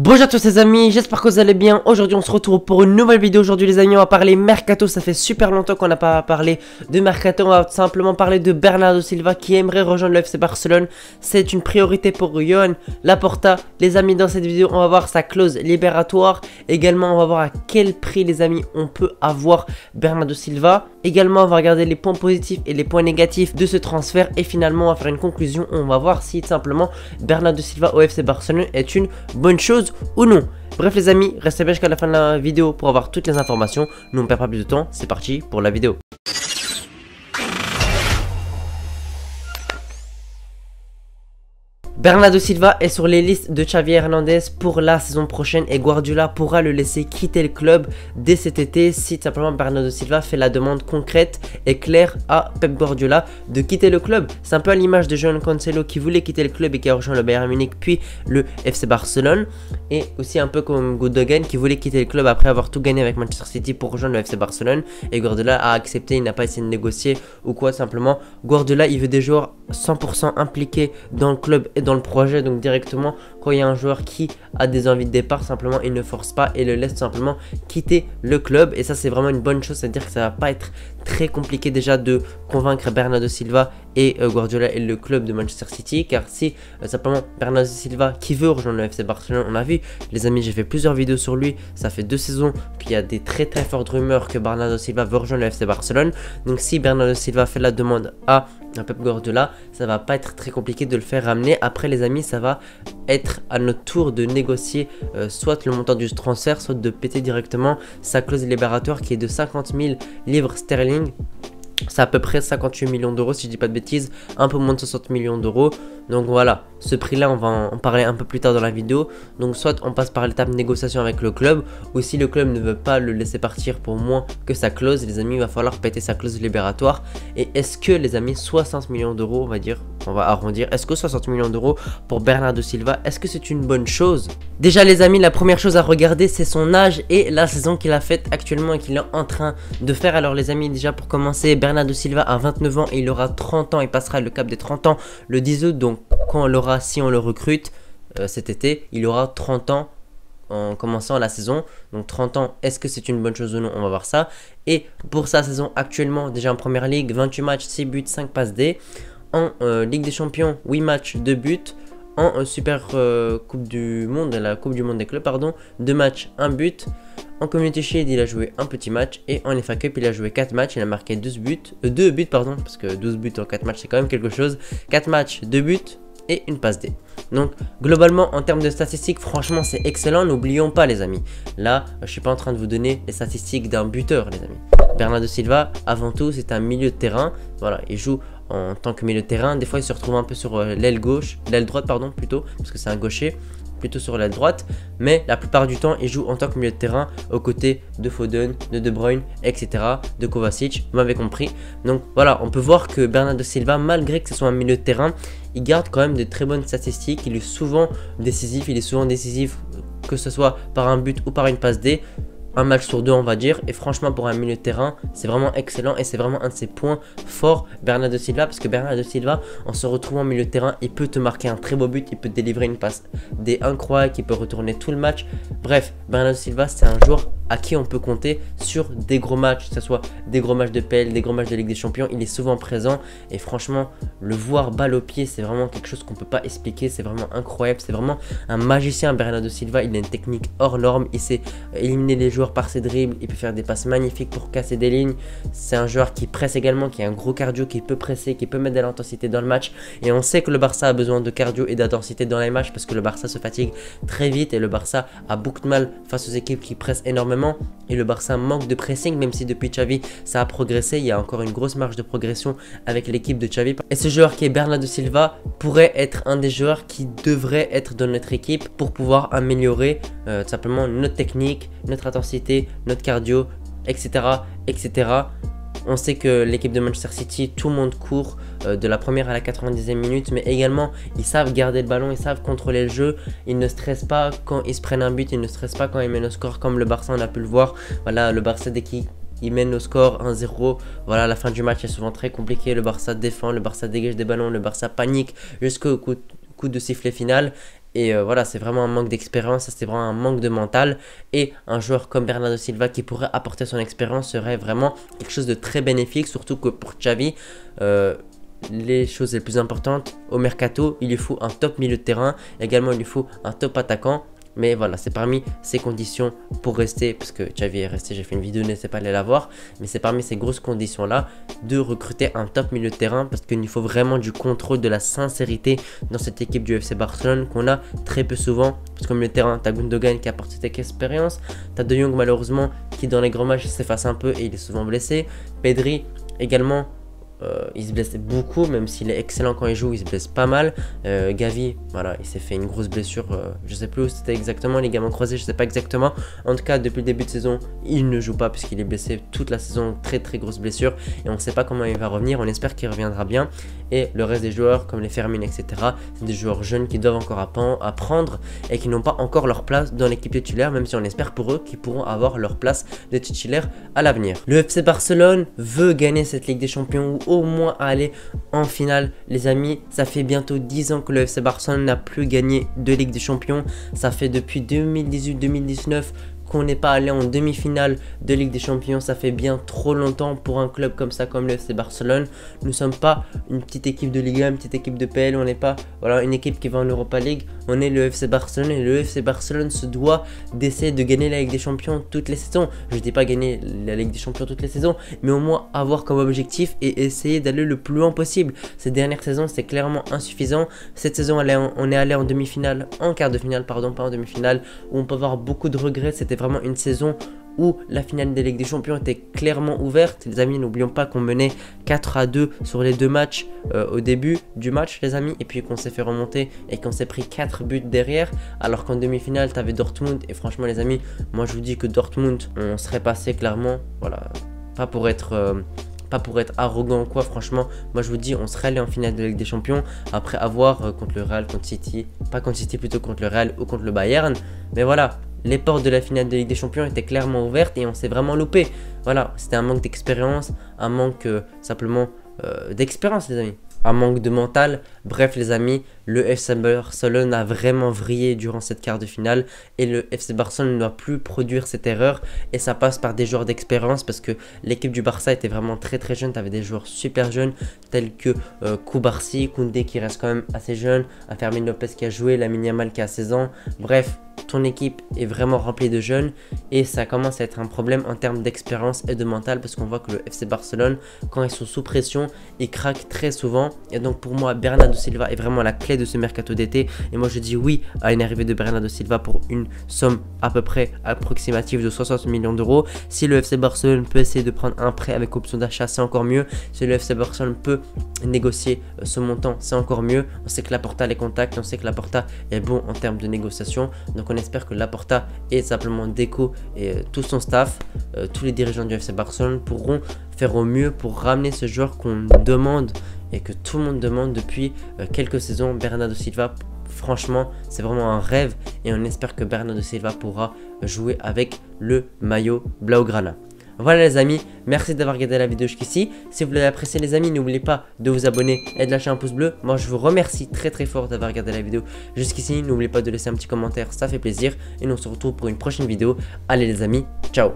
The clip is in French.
Bonjour à tous les amis, j'espère que vous allez bien. Aujourd'hui on se retrouve pour une nouvelle vidéo. Aujourd'hui les amis on va parler Mercato. Ça fait super longtemps qu'on n'a pas parlé de Mercato. On va simplement parler de Bernardo Silva qui aimerait rejoindre le FC Barcelone. C'est une priorité pour Joan Laporta. Les amis, dans cette vidéo on va voir sa clause libératoire. Également on va voir à quel prix les amis on peut avoir Bernardo Silva. Également on va regarder les points positifs et les points négatifs de ce transfert. Et finalement on va faire une conclusion. On va voir si simplement Bernardo Silva au FC Barcelone est une bonne chose ou non. Bref les amis, restez bien jusqu'à la fin de la vidéo pour avoir toutes les informations. Nous on ne perd pas plus de temps, c'est parti pour la vidéo. Bernardo Silva est sur les listes de Xavi Hernandez pour la saison prochaine et Guardiola pourra le laisser quitter le club dès cet été si simplement Bernardo Silva fait la demande concrète et claire à Pep Guardiola de quitter le club. C'est un peu à l'image de João Cancelo qui voulait quitter le club et qui a rejoint le Bayern Munich puis le FC Barcelone, et aussi un peu comme Gundogan qui voulait quitter le club après avoir tout gagné avec Manchester City pour rejoindre le FC Barcelone, et Guardiola a accepté, il n'a pas essayé de négocier ou quoi. Simplement Guardiola il veut des joueurs 100% impliqués dans le club et dans le projet, donc directement quand il y a un joueur qui a des envies de départ, simplement il ne force pas et le laisse simplement quitter le club. Et ça c'est vraiment une bonne chose, c'est à dire que ça va pas être très compliqué déjà de convaincre Bernardo Silva et Guardiola et le club de Manchester City, car si simplement Bernardo Silva qui veut rejoindre le FC Barcelone, on a vu les amis, j'ai fait plusieurs vidéos sur lui, ça fait 2 saisons qu'il y a des très fortes rumeurs que Bernardo Silva veut rejoindre le FC Barcelone. Donc si Bernardo Silva fait la demande à Pep Guardiola, ça va pas être très compliqué de le faire ramener. Après les amis, ça va être à notre tour de négocier soit le montant du transfert, soit de péter directement sa clause libératoire qui est de 50 000 livres sterling. C'est à peu près 58 millions d'euros si je dis pas de bêtises, un peu moins de 60 millions d'euros. Donc voilà, ce prix là on va en parler un peu plus tard dans la vidéo. Donc soit on passe par l'étape de négociation avec le club, ou si le club ne veut pas le laisser partir pour moins que sa clause, les amis, il va falloir péter sa clause libératoire. Et est-ce que les amis, 60 millions d'euros, on va dire, on va arrondir, est-ce que 60 millions d'euros pour Bernardo Silva, est-ce que c'est une bonne chose? Déjà les amis, la première chose à regarder c'est son âge et la saison qu'il a faite actuellement et qu'il est en train de faire. Alors les amis, déjà pour commencer, Bernardo Silva a 29 ans et il aura 30 ans, il passera le cap des 30 ans le 10 août. Donc quand on l'aura, si on le recrute cet été, il aura 30 ans en commençant la saison. Donc 30 ans, est-ce que c'est une bonne chose ou non? On va voir ça. Et pour sa saison actuellement, déjà en première ligue, 28 matchs, 6 buts, 5 passes D. En Ligue des Champions, 8 matchs, 2 buts. En Super Coupe du Monde, la Coupe du Monde des clubs, pardon, 2 matchs, 1 but. En Community Shield, il a joué un petit match. Et en FA Cup, il a joué 4 matchs. Il a marqué 2 buts, pardon, parce que 12 buts en 4 matchs, c'est quand même quelque chose. 4 matchs, 2 buts et une passe D. Donc globalement en termes de statistiques, franchement c'est excellent. N'oublions pas les amis, là je suis pas en train de vous donner les statistiques d'un buteur les amis. Bernardo Silva avant tout c'est un milieu de terrain. Voilà, il joue en tant que milieu de terrain. Des fois il se retrouve un peu sur l'aile gauche, l'aile droite pardon plutôt, parce que c'est un gaucher, plutôt sur l'aile droite, mais la plupart du temps il joue en tant que milieu de terrain aux côtés de Foden, de Bruyne, etc., de Kovacic, vous m'avez compris. Donc voilà, on peut voir que Bernardo Silva, malgré que ce soit un milieu de terrain, il garde quand même de très bonnes statistiques. Il est souvent décisif, que ce soit par un but ou par une passe D. Un match sur 2 on va dire, et franchement pour un milieu de terrain c'est vraiment excellent et c'est vraiment un de ses points forts Bernardo Silva, parce que Bernardo Silva en se retrouvant au milieu de terrain il peut te marquer un très beau but, il peut te délivrer une passe des incroyables qui peut retourner tout le match. Bref, Bernardo Silva c'est un joueur à qui on peut compter sur des gros matchs, que ce soit des gros matchs de PL, des gros matchs de Ligue des Champions, il est souvent présent. Et franchement le voir balle au pied c'est vraiment quelque chose qu'on peut pas expliquer, c'est vraiment incroyable, c'est vraiment un magicien Bernardo Silva. Il a une technique hors norme, il sait éliminer les joueurs par ses dribbles, il peut faire des passes magnifiques pour casser des lignes. C'est un joueur qui presse également, qui a un gros cardio, qui peut presser, qui peut mettre de l'intensité dans le match. Et on sait que le Barça a besoin de cardio et d'intensité dans les matchs parce que le Barça se fatigue très vite et le Barça a beaucoup de mal face aux équipes qui pressent énormément. Et le Barça manque de pressing, même si depuis Xavi ça a progressé, il y a encore une grosse marge de progression avec l'équipe de Xavi. Et ce joueur qui est Bernardo Silva pourrait être un des joueurs qui devrait être dans notre équipe pour pouvoir améliorer simplement notre technique, notre intensité, notre cardio, etc., etc. On sait que l'équipe de Manchester City, tout le monde court de la première à la 90e minute, mais également ils savent garder le ballon, ils savent contrôler le jeu, ils ne stressent pas quand ils se prennent un but, ils ne stressent pas quand ils mènent au score comme le Barça, on a pu le voir. Voilà, le Barça dès qu'il mène au score 1-0, voilà, la fin du match est souvent très compliquée, le Barça défend, le Barça dégage des ballons, le Barça panique jusqu'au coup de sifflet final. Et voilà, c'est vraiment un manque d'expérience, c'est vraiment un manque de mental. Et un joueur comme Bernardo Silva qui pourrait apporter son expérience serait vraiment quelque chose de très bénéfique. Surtout que pour Xavi, les choses les plus importantes au mercato, il lui faut un top milieu de terrain. Également, il lui faut un top attaquant. Mais voilà, c'est parmi ces conditions pour rester, parce que Xavi est resté, j'ai fait une vidéo, n'hésitez pas à aller la voir. Mais c'est parmi ces grosses conditions-là de recruter un top milieu de terrain, parce qu'il nous faut vraiment du contrôle, de la sincérité dans cette équipe du FC Barcelone qu'on a très peu souvent. Parce qu'au milieu de terrain, tu as Gundogan qui apporte cette expérience, tu as De Jong malheureusement qui dans les grands matchs s'efface un peu et il est souvent blessé. Pedri également. Il se blesse beaucoup, même s'il est excellent quand il joue, il se blesse pas mal. Gavi, voilà, il s'est fait une grosse blessure, je sais plus où c'était exactement, ligaments croisés, je sais pas exactement. En tout cas, depuis le début de saison, il ne joue pas puisqu'il est blessé toute la saison, très grosse blessure. Et on ne sait pas comment il va revenir, on espère qu'il reviendra bien. Et le reste des joueurs, comme les Fermin, etc., c'est des joueurs jeunes qui doivent encore apprendre et qui n'ont pas encore leur place dans l'équipe titulaire, même si on espère pour eux qu'ils pourront avoir leur place de titulaire à l'avenir. Le FC Barcelone veut gagner cette Ligue des Champions ou au moins aller en finale, les amis. Ça fait bientôt 10 ans que le FC Barcelone n'a plus gagné de Ligue des Champions. Ça fait depuis 2018-2019 qu'on n'est pas allé en demi-finale de Ligue des Champions. Ça fait bien trop longtemps pour un club comme ça, comme le FC Barcelone. Nous ne sommes pas une petite équipe de Ligue 1, une petite équipe de PL. On n'est pas voilà, une équipe qui va en Europa League. On est le FC Barcelone et le FC Barcelone se doit d'essayer de gagner la Ligue des Champions toutes les saisons. Je ne dis pas gagner la Ligue des Champions toutes les saisons, mais au moins avoir comme objectif et essayer d'aller le plus loin possible. Ces dernières saisons, c'est clairement insuffisant. Cette saison, on est allé en demi-finale, en quart de finale, pardon, pas en demi-finale, où on peut avoir beaucoup de regrets. C'était vraiment une saison où la finale des Ligues des Champions était clairement ouverte. Les amis, n'oublions pas qu'on menait 4-2 sur les deux matchs au début du match, les amis, et puis qu'on s'est fait remonter et qu'on s'est pris 4 buts derrière, alors qu'en demi-finale, tu avais Dortmund, et franchement, les amis, moi je vous dis que Dortmund, on serait passé clairement, voilà, pas pour être arrogant ou quoi, franchement, moi je vous dis, on serait allé en finale de Ligue des Champions après avoir contre le Real, contre City, pas contre City, plutôt contre le Real ou contre le Bayern, mais voilà. Les portes de la finale de Ligue des Champions étaient clairement ouvertes et on s'est vraiment loupé. Voilà, c'était un manque d'expérience, un manque simplement d'expérience, les amis. Un manque de mental. Bref, les amis, le FC Barcelone a vraiment vrillé durant cette quart de finale et le FC Barcelone ne doit plus produire cette erreur, et ça passe par des joueurs d'expérience parce que l'équipe du Barça était vraiment très jeune. Tu avais des joueurs super jeunes tels que Koubarsi, Koundé qui reste quand même assez jeune, un Fermin Lopez qui a joué, Lamine Yamal qui a 16 ans. Bref, ton équipe est vraiment remplie de jeunes et ça commence à être un problème en termes d'expérience et de mental, parce qu'on voit que le FC Barcelone, quand ils sont sous pression, ils craquent très souvent. Et donc pour moi, Bernardo Silva est vraiment la clé de ce mercato d'été, et moi je dis oui à une arrivée de Bernardo Silva pour une somme à peu près approximative de 60 millions d'euros. Si le FC Barcelone peut essayer de prendre un prêt avec option d'achat, c'est encore mieux. Si le FC Barcelone peut négocier ce montant, c'est encore mieux. On sait que Laporta les contacts, on sait que Laporta est bon en termes de négociation, donc on espère que Laporta et simplement Deco et tout son staff, tous les dirigeants du FC Barcelone pourront faire au mieux pour ramener ce joueur qu'on demande et que tout le monde demande depuis quelques saisons, Bernardo Silva. Franchement, c'est vraiment un rêve et on espère que Bernardo Silva pourra jouer avec le maillot Blaugrana. Voilà les amis, merci d'avoir regardé la vidéo jusqu'ici. Si vous l'avez apprécié les amis, n'oubliez pas de vous abonner et de lâcher un pouce bleu. Moi je vous remercie très fort d'avoir regardé la vidéo jusqu'ici. N'oubliez pas de laisser un petit commentaire, ça fait plaisir. Et nous on se retrouve pour une prochaine vidéo. Allez les amis, ciao.